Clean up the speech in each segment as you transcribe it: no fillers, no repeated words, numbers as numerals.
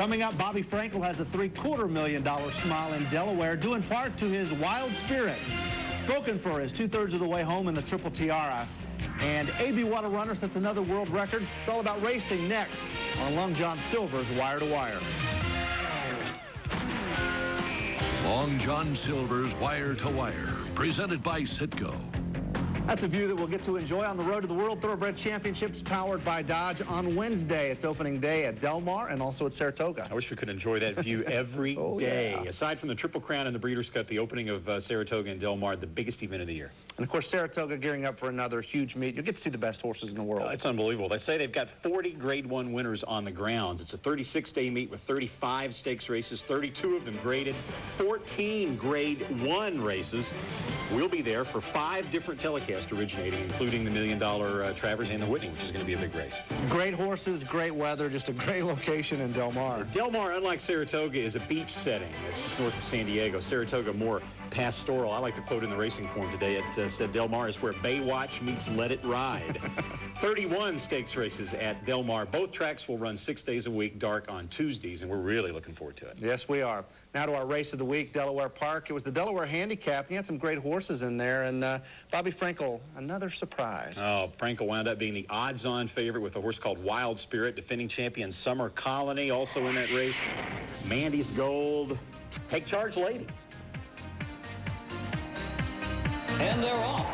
Coming up, Bobby Frankel has a $750,000 smile in Delaware, due in part to his wild spirit. Spoken for is 2/3 of the way home in the Triple Tiara. And A.B. Water Runner sets another world record. It's all about racing next on Long John Silver's Wire to Wire. Long John Silver's Wire to Wire, presented by Citgo. That's a view that we'll get to enjoy on the road to the World Thoroughbred Championships, powered by Dodge, on Wednesday. It's opening day at Del Mar and also at Saratoga. I wish we could enjoy that view every day. Yeah. Aside from the Triple Crown and the Breeders' Cup, the opening of Saratoga and Del Mar, the biggest event of the year. And, of course, Saratoga gearing up for another huge meet. You'll get to see the best horses in the world. It's unbelievable. They say they've got 40 Grade 1 winners on the grounds. It's a 36-day meet with 35 stakes races, 32 of them graded, 14 Grade 1 races. We'll be there for 5 different telecasts originating, including the $1 Million Travers and the Whitney, which is going to be a big race. Great horses, great weather, just a great location in Del Mar. Del Mar, unlike Saratoga, is a beach setting. It's just north of San Diego. Saratoga, more pastoral. I like to quote in the racing form today. It said Del Mar is where Baywatch meets Let It Ride. 31 stakes races at Del Mar. Both tracks will run 6 days a week, dark on Tuesdays, and we're really looking forward to it. Yes, we are. Now to our race of the week, Delaware Park. It was the Delaware Handicap. He had some great horses in there, and Bobby Frankel, another surprise. Oh, Frankel wound up being the odds-on favorite with a horse called Wild Spirit, defending champion Summer Colony, also in that race. Mandy's Gold. Take Charge Lady. And they're off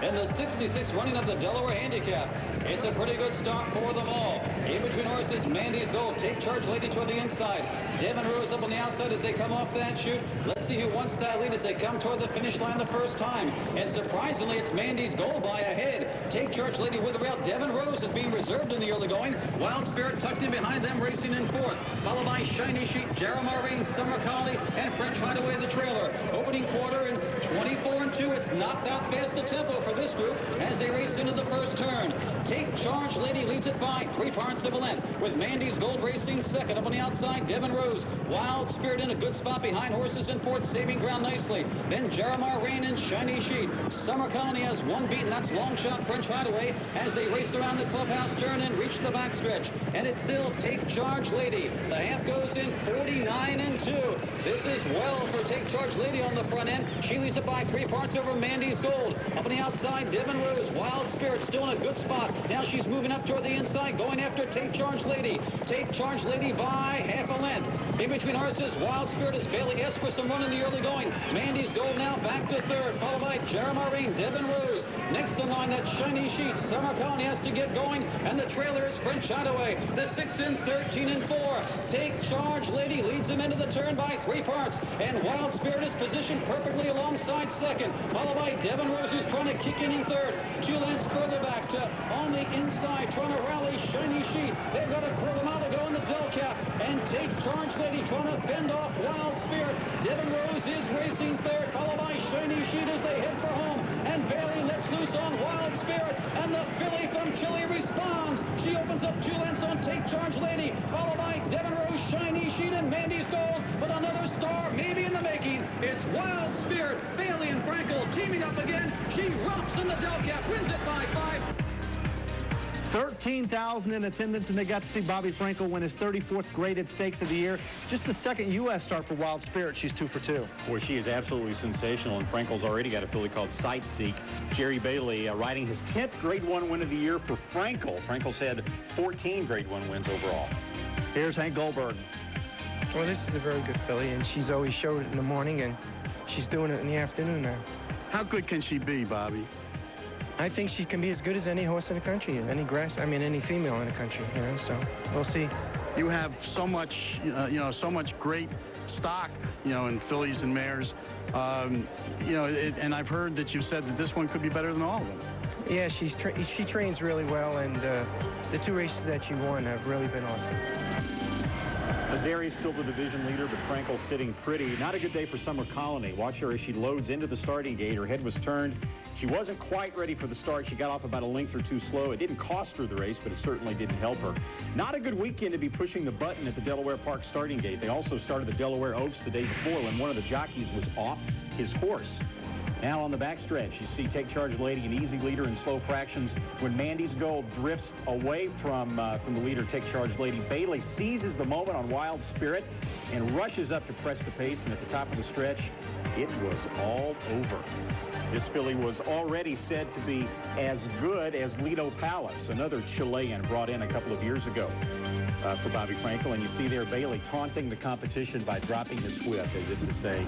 in the 66th running of the Delaware Handicap. It's a pretty good start for them all. In between horses, Mandy's Gold, Take Charge Lady toward the inside. Devin Rose up on the outside as they come off that chute. Let's see who wants that lead as they come toward the finish line the first time. And surprisingly, it's Mandy's Gold by a head. Take Charge Lady with the rail. Devin Rose is being reserved in the early going. Wild Spirit tucked in behind them, racing in fourth. Followed by Shiny Sheet, Jeremiah Rain, Summer Colony, and French Hideaway the trailer. Opening quarter in 24-2. It's not that fast a tempo for this group as they race into the first turn. Take Charge Lady leads it by 3 parts of a length, with Mandy's Gold racing second. Up on the outside, Devin Rose. Wild Spirit in a good spot behind horses in fourth, saving ground nicely. Then Jeremiah Rain and Shiny Sheet. Summer Colony has one beat, and that's Long Shot French Hideaway as they race around the clubhouse turn and reach the backstretch. And it's still Take Charge Lady. The half goes in 49-2. This is well for Take Charge Lady on the front end. She leads it by 3 parts over Mandy's Gold. Up on the outside, Devin Rose. Wild Spirit still in a good spot. Now she's moving up toward the inside, going after Take Charge Lady. Take Charge Lady by half a length. In between horses, Wild Spirit is Bailey S for some run in the early going. Mandy's Gold now back to third, followed by Jeremiah Rain, Devin Rose. Next in line, that Shiny Sheet. Summer Colony has to get going, and the trailer is French Hideaway. The 6 in 13-4. Take Charge Lady leads them into the turn by 3 parts, and Wild Spirit is positioned perfectly alongside second, followed by Devin Rose, who's trying to kick in third. 2 lengths further back to on the inside, trying to rally Shiny Sheet. They've got a quarter mile to go in the Del Cap, and Take Charge Lady trying to fend off Wild Spirit. Devin Rose is racing third, followed by Shiny Sheet as they head for home, and Bailey lets loose on Wild Spirit, and the filly from Chile responds. She opens up 2 lengths on Take Charge Lady, followed by Devin Rose, Shiny Sheet, and Mandy's Gold. But another star maybe in the making. It's Wild Spirit. Bailey and Frankel teaming up again. She romps in the Del Cap, wins it by 5. 13,000 in attendance, and they got to see Bobby Frankel win his 34th graded stakes of the year. Just the second U.S. start for Wild Spirit. She's 2 for 2. Boy, she is absolutely sensational, and Frankel's already got a filly called Sightseek. Jerry Bailey riding his 10th Grade 1 win of the year for Frankel. Frankel's had 14 Grade 1 wins overall. Here's Hank Goldberg. Well, this is a very good filly, and she's always showed it in the morning, and she's doing it in the afternoon now. How good can she be, Bobby? I think she can be as good as any horse in the country, any female in the country, so we'll see. You have so much, so much great stock, in fillies and mares, and I've heard that you've said that this one could be better than all of them. Yeah, she trains really well, and the 2 races that she won have really been awesome. Azari's still the division leader, but Frankel's sitting pretty. Not a good day for Summer Colony. Watch her as she loads into the starting gate. Her head was turned. She wasn't quite ready for the start. She got off about a length or 2 slow. It didn't cost her the race, but it certainly didn't help her. Not a good weekend to be pushing the button at the Delaware Park starting gate. They also started the Delaware Oaks the day before when one of the jockeys was off his horse. Now on the backstretch, you see Take Charge Lady, an easy leader in slow fractions. When Mandy's Gold drifts away from the leader, Take Charge Lady, Bailey seizes the moment on Wild Spirit and rushes up to press the pace. And at the top of the stretch, it was all over. This filly was already said to be as good as Lido Palace, another Chilean brought in a couple of years ago for Bobby Frankel. And you see there Bailey taunting the competition by dropping his whip as if to say,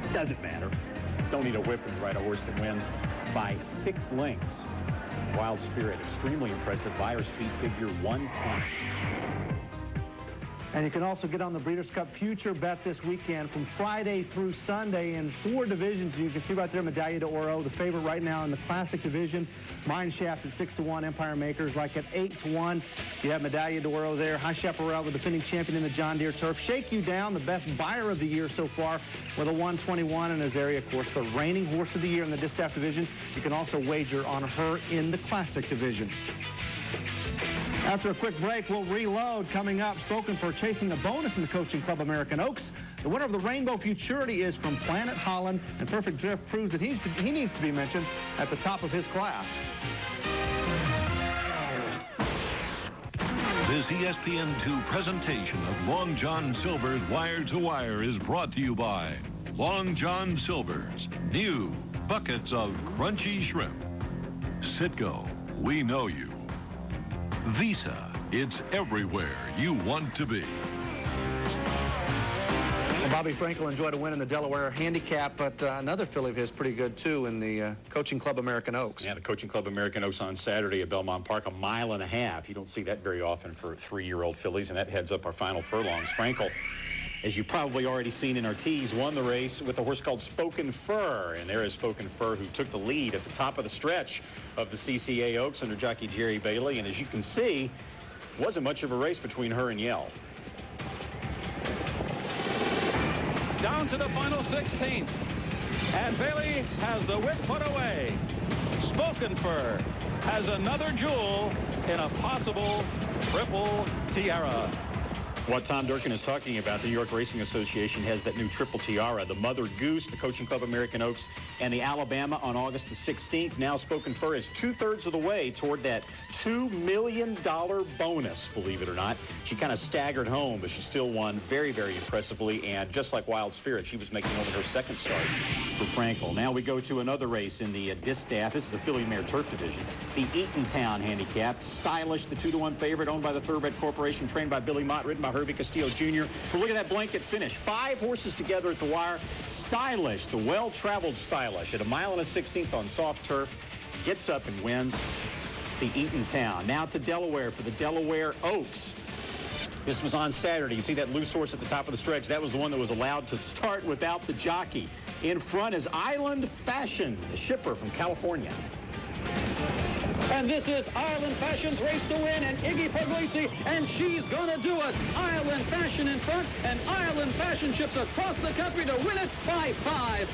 it doesn't matter. Don't need a whip when you ride a horse that wins by 6 lengths. Wild Spirit, extremely impressive. Buyer speed figure 110. And you can also get on the Breeders' Cup Future Bet this weekend from Friday through Sunday in 4 divisions. You can see right there Medaglia d'Oro, the favorite right now in the Classic division. Mine Shafts at 6-1, Empire Makers like at 8-1. You have Medaglia d'Oro there. High Chaparral, the defending champion in the John Deere Turf. Shake You Down, the best buyer of the year so far with a 121. And Azaria, of course, the reigning horse of the year in the Distaff division. You can also wager on her in the Classic division. After a quick break, we'll reload. Coming up, Spoken for chasing the bonus in the Coaching Club American Oaks. The winner of the Rainbow Futurity is from Planet Holland, and Perfect Drift proves that he needs to be mentioned at the top of his class. This ESPN2 presentation of Long John Silver's Wire to Wire is brought to you by Long John Silver's new buckets of crunchy shrimp. Citgo, we know you. Visa, it's everywhere you want to be. Well, Bobby Frankel enjoyed a win in the Delaware Handicap, but another filly of his pretty good, too, in the Coaching Club American Oaks. Yeah, the Coaching Club American Oaks on Saturday at Belmont Park, 1.5 miles. You don't see that very often for 3-year-old fillies, and that heads up our final furlongs. Frankel, as you've probably already seen in our tees, won the race with a horse called Spoken Fur. And there is Spoken Fur, who took the lead at the top of the stretch of the CCA Oaks under jockey Jerry Bailey. And as you can see, wasn't much of a race between her and Yell. Down to the final 16th. And Bailey has the whip put away. Spoken Fur has another jewel in a possible triple tiara. What Tom Durkin is talking about, the New York Racing Association has that new triple tiara, the Mother Goose, the Coaching Club American Oaks, and the Alabama on August the 16th. Now Spoken Fur is 2/3 of the way toward that $2 million bonus, believe it or not. She kind of staggered home, but she still won very, very impressively. And just like Wild Spirit, she was making only her second start for Frankel. Now we go to another race in the Distaff. This is the Filly Mare Turf Division. The Eatontown Handicap. Stylish, the 2-1 favorite, owned by the Thoroughbred Corporation, trained by Billy Mott, ridden by Herbie Castillo Jr. But look at that blanket finish. 5 horses together at the wire. Stylish, the well-traveled Stylish at 1.16 miles on soft turf. Gets up and wins the Eatontown. Now to Delaware for the Delaware Oaks. This was on Saturday. You see that loose horse at the top of the stretch? That was the one that was allowed to start without the jockey. In front is Island Fashion, the shipper from California. And this is Island Fashion's race to win, and Iggy Puglisi, and she's gonna do it. Island Fashion in front, and Island Fashion ships across the country to win it by 5.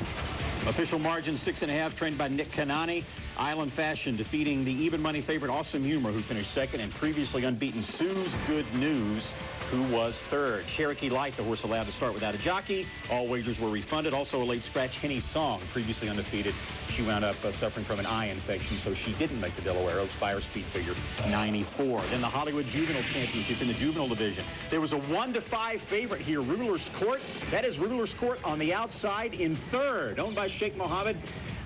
Official margin 6.5, trained by Nick Kanani. Island Fashion defeating the even money favorite Awesome Humor, who finished second, and previously unbeaten Sue's Good News, who was third. Cherokee Light, the horse allowed to start without a jockey. All wagers were refunded. Also a late scratch, Henny Song, previously undefeated. She wound up suffering from an eye infection, so she didn't make the Delaware Oaks. Buyer speed figure 94. Then the Hollywood Juvenile Championship in the juvenile division. There was a 1-5 favorite here, Ruler's Court. That is Ruler's Court on the outside in third, owned by Sheikh Mohammed.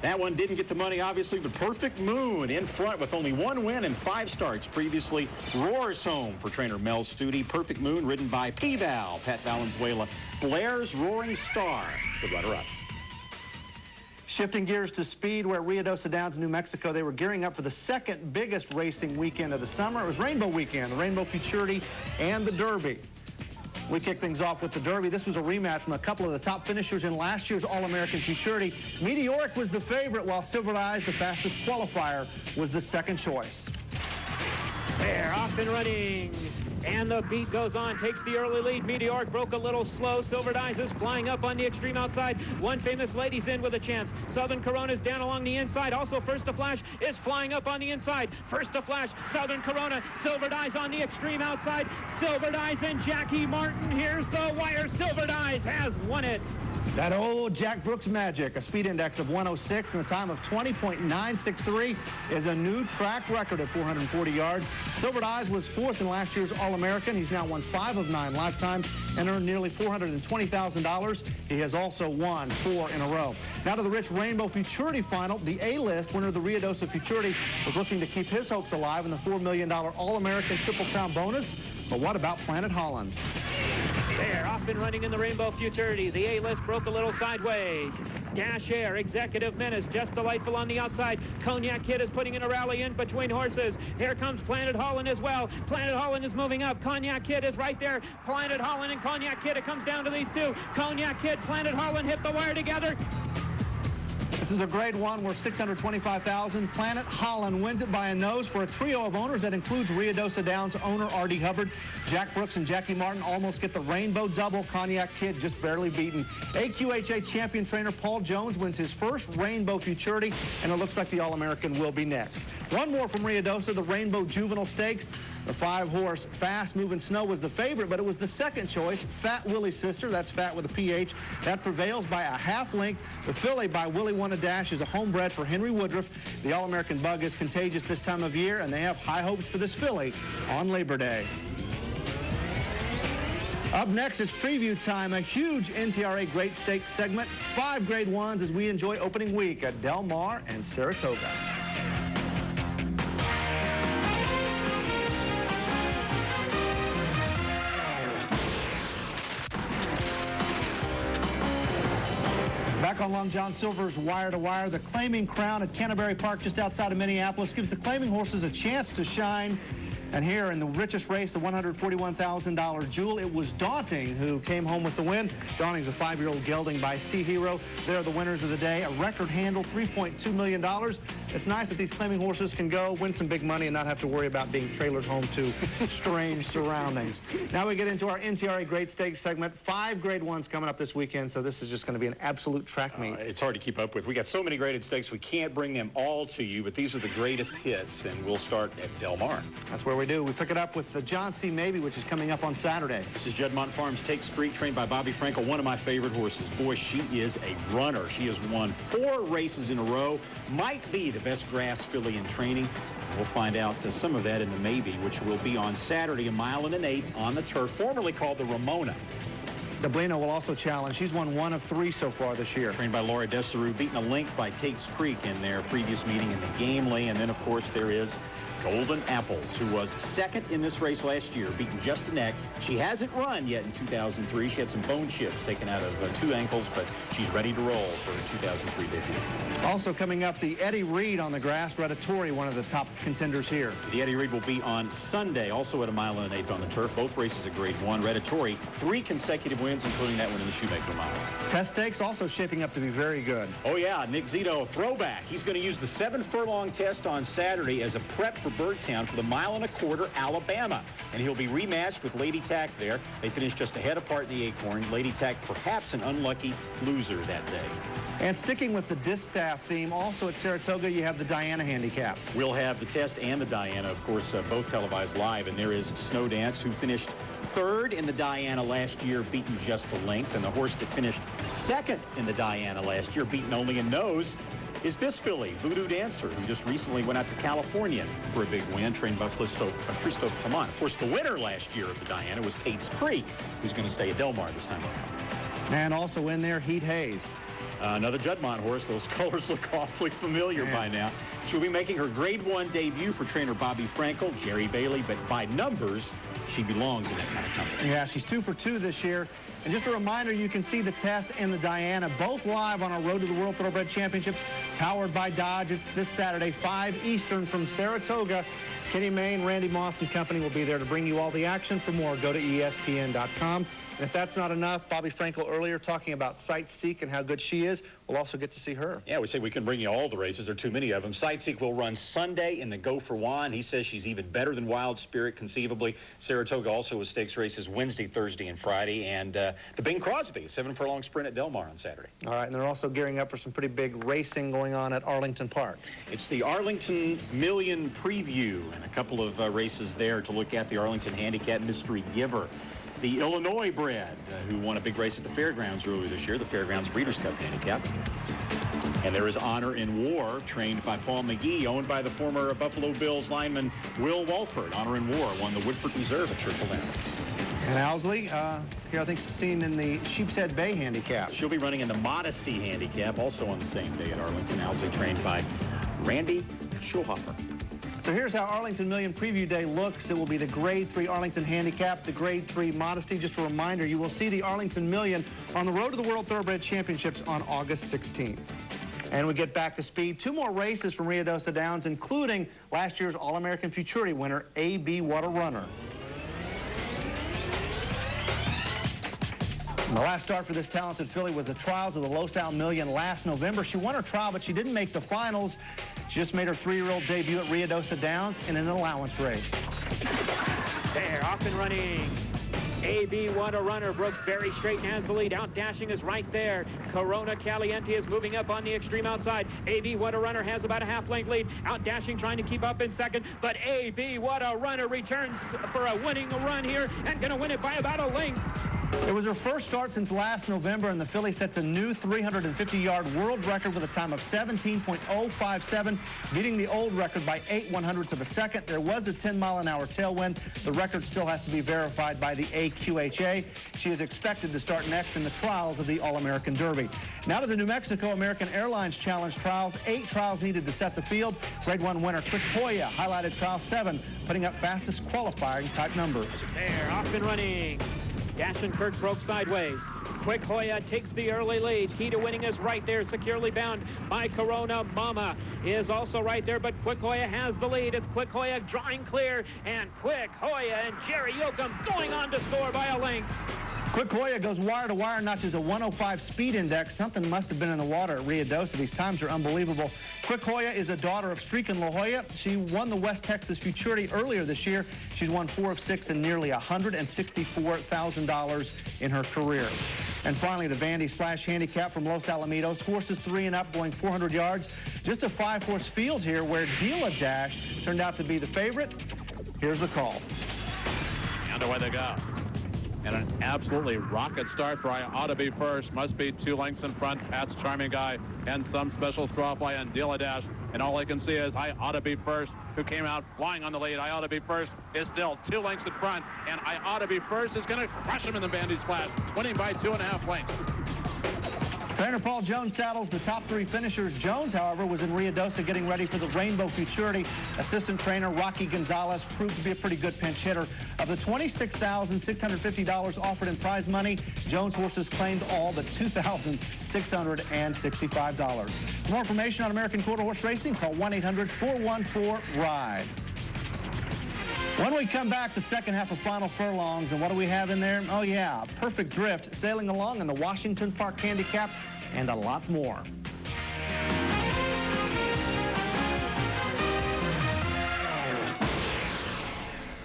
That one didn't get the money, obviously, but Perfect Moon in front with only 1 win and 5 starts previously. Roars home for trainer Mel Studi. Perfect Moon ridden by P-Val, Pat Valenzuela. Blair's Roaring Star, the runner-up. Shifting gears to speed, where Ruidoso Downs, New Mexico, they were gearing up for the second biggest racing weekend of the summer. It was Rainbow Weekend, the Rainbow Futurity, and the Derby. We kick things off with the Derby. This was a rematch from a couple of the top finishers in last year's All-American Futurity. Meteoric was the favorite, while Silver Eyes, the fastest qualifier, was the second choice. They're off and running. And the beat goes on, takes the early lead. Meteoric broke a little slow. Silver Eyes is flying up on the extreme outside. One Famous Lady's in with a chance. Southern Corona's down along the inside. Also, First to Flash is flying up on the inside. First to Flash, Southern Corona, Silver Eyes on the extreme outside. Silver Eyes and Jackie Martin. Here's the wire. Silver Eyes has won it. That old Jack Brooks magic, a speed index of 106 and a time of 20.963 is a new track record at 440 yards. Silver Eyes was fourth in last year's All-American. He's now won 5 of 9 lifetimes and earned nearly $420,000. He has also won 4 in a row. Now to the Rich Rainbow Futurity Final. The A-list winner of the Ruidoso Futurity was looking to keep his hopes alive in the $4 million All-American Triple Crown bonus. But what about Planet Holland? There, off and running in the Rainbow Futurity. The A-list broke a little sideways. Dash Air, Executive Menace, Just Delightful on the outside. Cognac Kid is putting in a rally in between horses. Here comes Planet Holland as well. Planet Holland is moving up. Cognac Kid is right there. Planet Holland and Cognac Kid, it comes down to these two. Cognac Kid, Planet Holland hit the wire together. This is a grade 1 worth $625,000. Planet Holland wins it by a nose for a trio of owners that includes Ruidoso Downs owner R.D. Hubbard. Jack Brooks and Jackie Martin almost get the rainbow double. Cognac Kid just barely beaten. AQHA champion trainer Paul Jones wins his first Rainbow Futurity, and it looks like the All-American will be next. One more from Ruidoso, the Rainbow Juvenile Stakes. The 5-horse Fast Moving Snow was the favorite, but it was the second choice, Fat Willie's sister. That's Fat with a PH. That prevails by a half length. The filly by Willie Won a Dash is a homebred for Henry Woodruff. The All-American Bug is contagious this time of year, and they have high hopes for this filly on Labor Day. Up next is preview time, a huge NTRA Great Stakes segment. 5 grade 1s as we enjoy opening week at Del Mar and Saratoga. Back on Long John Silver's Wire to Wire, the Claiming Crown at Canterbury Park just outside of Minneapolis gives the claiming horses a chance to shine. And here in the richest race, the $141,000 Jewel, it was Daunting who came home with the win. Daunting's a 5-year-old gelding by Sea Hero. They're the winners of the day. A record handle, $3.2 million. It's nice that these claiming horses can go win some big money and not have to worry about being trailered home to strange surroundings. Now we get into our NTRA Great Stakes segment. 5 grade 1s coming up this weekend, so this is just going to be an absolute track meet. It's hard to keep up with. We got so many graded stakes, we can't bring them all to you, but these are the greatest hits, and we'll start at Del Mar. That's where we do. We pick it up with the John C. Maybe, which is coming up on Saturday. This is Juddmonte Farms Takes Creek, trained by Bobby Frankel, one of my favorite horses. Boy, she is a runner. She has won 4 races in a row. Might be the best grass filly in training. We'll find out some of that in the Maybe, which will be on Saturday, 1 1/8 on the turf, formerly called the Ramona. Dablino will also challenge. She's won 1 of 3 so far this year. Trained by Laura Desaru, beaten a length by Takes Creek in their previous meeting in the Gamely. And then, of course, there is Golden Apples, who was second in this race last year, beaten just a neck. She hasn't run yet in 2003. She had some bone chips taken out of 2 ankles, but she's ready to roll for her 2003 debut. Also coming up, the Eddie Reed on the grass. Redditori, one of the top contenders here. The Eddie Reed will be on Sunday, also at 1 1/8 on the turf. Both races at grade 1. Redditori, 3 consecutive wins, including that one in the Shoemaker Mile. Test stakes also shaping up to be very good. Oh, yeah. Nick Zito, throwback. He's going to use the 7-furlong test on Saturday as a prep for Birdtown for the 1 1/4 Alabama. And he'll be rematched with Lady Tack there. They finished just a head apart in the Acorn. Lady Tack, perhaps an unlucky loser that day. And sticking with the distaff theme, also at Saratoga, you have the Diana Handicap. We'll have the test and the Diana, of course, both televised live. And there is Snow Dance, who finished 3rd in the Diana last year, beaten just a length. And the horse that finished 2nd in the Diana last year, beaten only a nose, is this filly, Voodoo Dancer, who just recently went out to California for a big win, trained by Christophe Clement. Of course, the winner last year of the Diana was Tate's Creek, who's going to stay at Del Mar this time around. And also in there, Heat Hayes. Another Juddmonte horse. Those colors look awfully familiar by now. She'll be making her grade 1 debut for trainer Bobby Frankel, Jerry Bailey, but by numbers, she belongs in that kind of company. Yeah, she's 2 for 2 this year. And just a reminder, you can see the test and the Diana both live on our Road to the World Thoroughbred Championships, powered by Dodge. It's this Saturday, 5 Eastern from Saratoga. Kenny Mayne, Randy Moss and company will be there to bring you all the action. For more, go to ESPN.com. And if that's not enough, Bobby Frankel earlier talking about Sightseek and how good she is. We'll also get to see her. Yeah, we say we can bring you all the races. There are too many of them. Sightseek will run Sunday in the Go for Juan. He says she's even better than Wild Spirit, conceivably. Saratoga also with stakes races Wednesday, Thursday, and Friday. And the Bing Crosby, 7-furlong sprint at Del Mar on Saturday. All right, and they're also gearing up for some pretty big racing going on at Arlington Park. It's the Arlington Million Preview and a couple of races there to look at. The Arlington Handicap Mystery Giver the Illinois bred who won a big race at the Fairgrounds earlier this year, the Fairgrounds Breeders' Cup Handicap. And there is Honor in War, trained by Paul McGee, owned by the former Buffalo Bills lineman Will Walford. Honor in War won the Woodford Reserve at Churchill Downs. And Owsley, here I think seen in the Sheepshead Bay Handicap. She'll be running in the Modesty Handicap, also on the same day at Arlington. Owsley trained by Randy Schulhofer. So here's how Arlington Million Preview Day looks. It will be the Grade 3 Arlington Handicap, the Grade 3 Modesty. Just a reminder, you will see the Arlington Million on the road to the World Thoroughbred Championships on August 16th. And we get back to speed. 2 more races from Rio Dosa Downs, including last year's All-American Futurity winner, A.B. What a Runner. And the last start for this talented filly was the trials of the Los Al Million last November. She won her trial, but she didn't make the finals. She just made her 3-year-old debut at Rio Dosa Downs in an allowance race. There, off and running. A.B. What a Runner. Brooks very straight and has the lead. Out dashing is right there. Corona Caliente is moving up on the extreme outside. A.B. What a Runner has about a half-length lead. Out dashing, trying to keep up in second. But A.B. What a Runner returns for a winning run here and going to win it by about a length. It was her first start since last November, and the filly sets a new 350-yard world record with a time of 17.057, beating the old record by 8/100ths of a second. There was a 10-mile-an-hour tailwind. The record still has to be verified by the AQHA. She is expected to start next in the trials of the All-American Derby. Now to the New Mexico American Airlines Challenge trials. 8 trials needed to set the field. Grade 1 winner Quick Hoya highlighted trial 7, putting up fastest qualifying type numbers. There, off and running. Dash and Kirk broke sideways. Quick Hoya takes the early lead. Key to winning is right there, securely bound by Corona Mama is also right there, but Quick Hoya has the lead. It's Quick Hoya drawing clear, and Quick Hoya and Jerry Yoakum going on to score by a length. Quick Hoya goes wire to wire, notches a 105 speed index. Something must have been in the water at Rio Dosa. These times are unbelievable. Quick Hoya is a daughter of Streak and La Jolla. She won the West Texas Futurity earlier this year. She's won 4 of 6 and nearly $164,000 in her career. And finally, the Vandy Splash Handicap from Los Alamitos. Horses 3 and up going 400 yards. Just a 5-horse field here where Dealer Dash turned out to be the favorite. Here's the call. And away they go. And an absolutely rocket start for I Ought to Be First. Must be 2 lengths in front. Pat's Charming Guy and some special straw fly and Dealer Dash. And all I can see is I Ought to Be First, who came out flying on the lead. I Ought to Be First is still 2 lengths in front. And I Ought to Be First is going to crush him in the Vandy Splash, winning by 2.5 lengths. Trainer Paul Jones saddles the top 3 finishers. Jones, however, was in Rio Dosa getting ready for the Rainbow Futurity. Assistant trainer Rocky Gonzalez proved to be a pretty good pinch hitter. Of the $26,650 offered in prize money, Jones horses claimed all but $2,665. For more information on American Quarter Horse Racing, call 1-800-414-RIDE. When we come back, the second half of Final Furlongs, and what do we have in there? Oh, yeah, Perfect Drift sailing along in the Washington Park Handicap, and a lot more.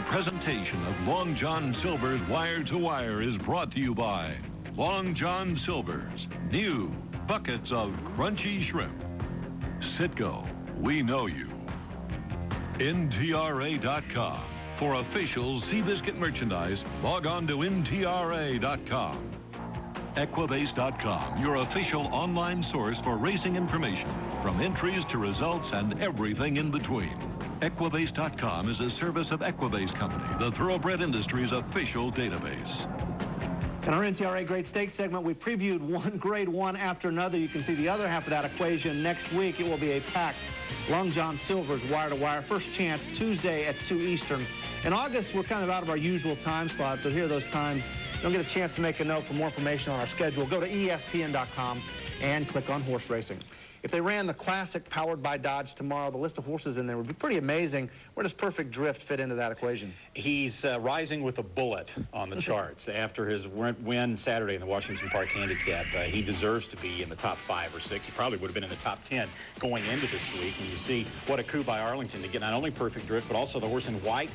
Presentation of Long John Silver's Wire to Wire is brought to you by Long John Silver's new buckets of crunchy shrimp. Citgo, we know you. NTRA.com. For official Seabiscuit merchandise, log on to NTRA.com. Equibase.com, your official online source for racing information, from entries to results and everything in between. Equibase.com is a service of Equibase Company, the thoroughbred industry's official database. In our NTRA Grade Stakes segment, we previewed one Grade 1 after another. You can see the other half of that equation next week. It will be a packed Long John Silver's Wire to Wire. First chance Tuesday at 2 Eastern. In August, we're kind of out of our usual time slot, so here are those times. Don't get a chance to make a note. For more information on our schedule, go to ESPN.com and click on Horse Racing. If they ran the Classic powered by Dodge tomorrow, the list of horses in there would be pretty amazing. Where does Perfect Drift fit into that equation? He's rising with a bullet on the charts. After his win Saturday in the Washington Park Handicap, he deserves to be in the top 5 or 6. He probably would have been in the top 10 going into this week. And you see what a coup by Arlington to get not only Perfect Drift, but also the horse in white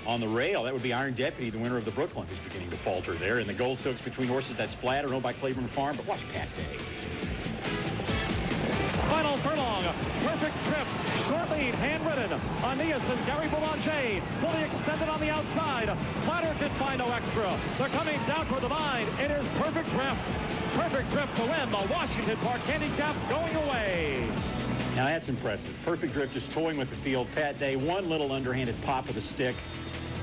on the rail. That would be Iron Deputy, the winner of the Brooklyn, who's beginning to falter there. And the Gold Silks between horses, that's flat, or owned by Claiborne Farm. But watch Pat Day. Final furlong, Perfect Drift, short lead, handwritten. Aeneas and Gary Boulanger, fully extended on the outside. Flatter Market Final Extra. They're coming down toward the line. It is Perfect Drift. Perfect Drift to win the Washington Park Handicap going away. Now that's impressive. Perfect Drift just toying with the field. Pat Day, one little underhanded pop of the stick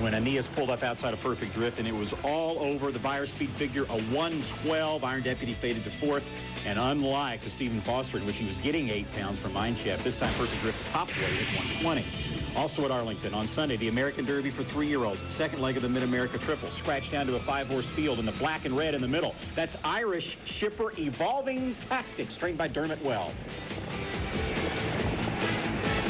when Aeneas pulled up outside of Perfect Drift, and it was all over. The buyer speed figure, a 112. Iron Deputy faded to fourth. And unlike the Stephen Foster, in which he was getting 8 pounds from Mine Chef, this time Perfect Drift the top weight at 120. Also at Arlington on Sunday, the American Derby for 3-year-olds. The second leg of the Mid-America Triple. Scratched down to a 5-horse field in the black and red in the middle. That's Irish Shipper Evolving Tactics, trained by Dermot Weld.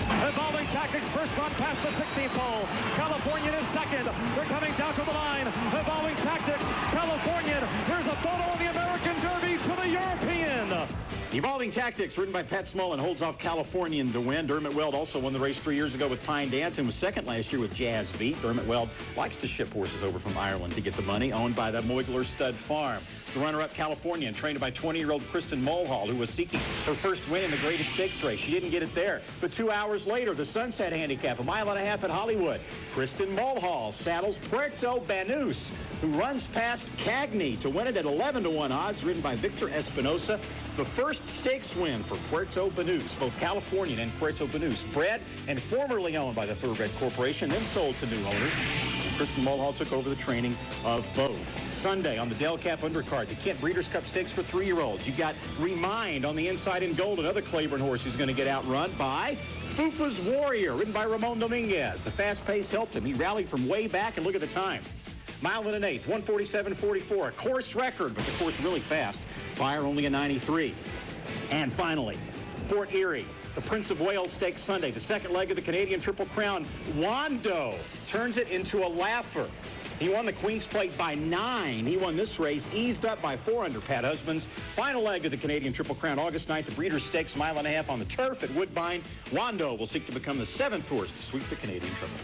Evolving Tactics first run past the 16th hole. Californian is second. They're coming down to the line. Evolving Tactics, Californian. Here's a photo of the American Derby to the European. Evolving Tactics, ridden by Pat Smullen, holds off Californian to win. Dermot Weld also won the race 3 years ago with Pine Dance and was second last year with Jazz Beat. Dermot Weld likes to ship horses over from Ireland to get the money, owned by the Moigler Stud Farm. The runner-up Californian, trained by 20-year-old Kristen Mulhall, who was seeking her first win in the Graded Stakes race. She didn't get it there. But 2 hours later, the Sunset Handicap, 1.5 miles at Hollywood. Kristen Mulhall saddles Puerto Banús, who runs past Cagney to win it at 11-to-1 odds, ridden by Victor Espinosa. The first stakes win for Puerto Banús, both Californian and Puerto Banús, bred and formerly owned by the Thoroughbred Corporation, then sold to new owners. Kristen Mulhall took over the training of both. Sunday on the Del Cap undercard, the Kent Breeders' Cup Stakes for 3-year-olds. You got Remind on the inside in gold, another Claiborne horse who's going to get outrun by Fufa's Warrior, ridden by Ramon Dominguez. The fast pace helped him. He rallied from way back, and look at the time. 1 1/8, 1:47.44, a course record, but the course really fast. Buyer only a 93. And finally, Fort Erie, the Prince of Wales Stakes Sunday, the second leg of the Canadian Triple Crown. Wando turns it into a laugher. He won the Queen's Plate by 9. He won this race, eased up by 4 under Pat Husbands. Final leg of the Canadian Triple Crown, August 9th, the Breeders' Stakes, 1.5 miles on the turf at Woodbine. Wando will seek to become the 7th horse to sweep the Canadian Triple.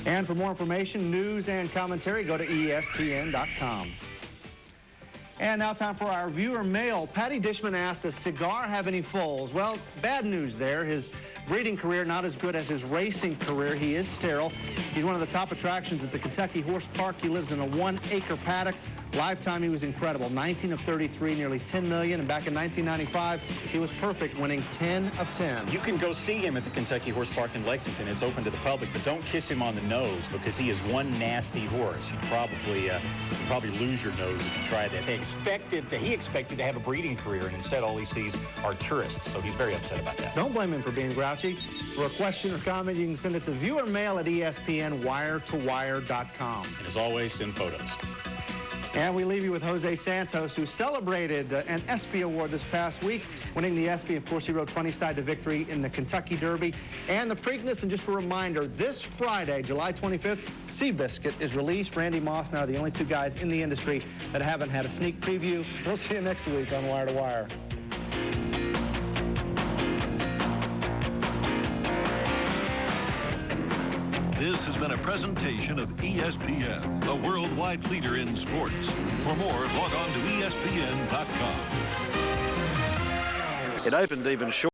And for more information, news, and commentary, go to ESPN.com. And now time for our viewer mail. Patty Dishman asked, does Cigar have any foals? Well, bad news there. His breeding career not as good as his racing career. He is sterile. He's one of the top attractions at the Kentucky Horse Park. He lives in a 1-acre paddock. Lifetime, he was incredible. 19 of 33, nearly 10 million. And back in 1995, he was perfect, winning 10 of 10. You can go see him at the Kentucky Horse Park in Lexington. It's open to the public, but don't kiss him on the nose because he is one nasty horse. You'd probably lose your nose if you tried that. He expected to have a breeding career, and instead all he sees are tourists. So he's very upset about that. Don't blame him for being grouchy. For a question or comment, you can send it to viewermail at ESPNwiretowire.com. And as always, send photos. And we leave you with Jose Santos, who celebrated an ESPY Award this past week, winning the ESPY. Of course, he rode Funny Side to victory in the Kentucky Derby and the Preakness. And just a reminder, this Friday, July 25th, Seabiscuit is released. Randy Moss and I are the only 2 guys in the industry that haven't had a sneak preview. We'll see you next week on Wire to Wire. This has been a presentation of ESPN, the worldwide leader in sports. For more, log on to ESPN.com. It opened even short.